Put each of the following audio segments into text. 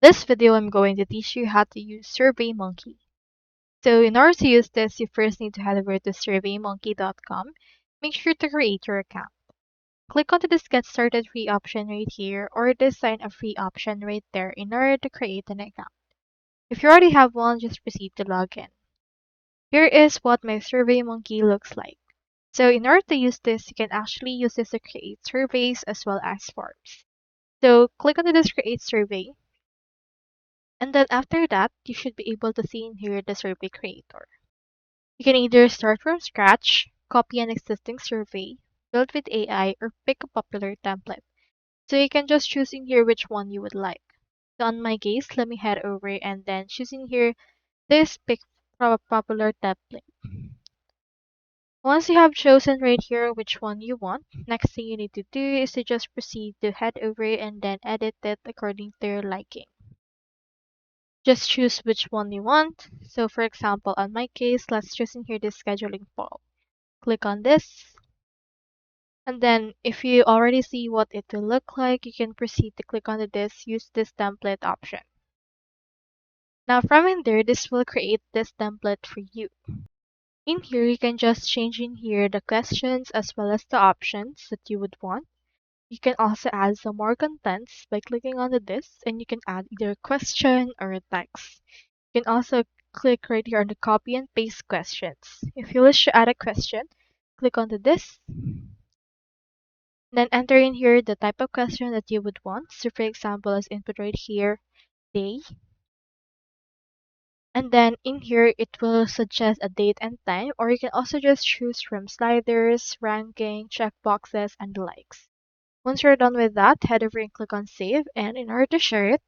This video I'm going to teach you how to use SurveyMonkey. So in order to use this, you first need to head over to surveymonkey.com. Make sure to create your account. Click onto this Get Started Free option right here or this Sign Up Free option right there in order to create an account. If you already have one, just proceed to log in. Here is what my SurveyMonkey looks like. So in order to use this, you can actually use this to create surveys as well as forms. So click onto this Create Survey. And then after that, you should be able to see in here the survey creator. You can either start from scratch, copy an existing survey, build with AI, or pick a popular template. So you can just choose in here which one you would like. So on my case, let me head over and then choose in here this pick from a popular template. Once you have chosen right here which one you want, next thing you need to do is to just proceed to head over and then edit it according to your liking. Just choose which one you want. So for example, on my case, let's choose in here this scheduling poll. Click on this. And then if you already see what it will look like, you can proceed to click on this Use this template option. Now from in there, this will create this template for you. In here, you can just change in here the questions as well as the options that you would want. You can also add some more contents by clicking on this, and you can add either a question or a text. You can also click right here on the copy and paste questions. If you wish to add a question, click onto this. Then enter in here the type of question that you would want. So for example, as input right here, day. And then in here, it will suggest a date and time, or you can also just choose from sliders, ranking, checkboxes, and the likes. Once you're done with that, head over and click on save. And in order to share it,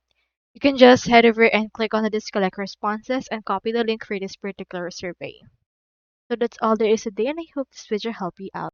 you can just head over and click on this collect responses and copy the link for this particular survey. So that's all there is today, and I hope this video helped you out.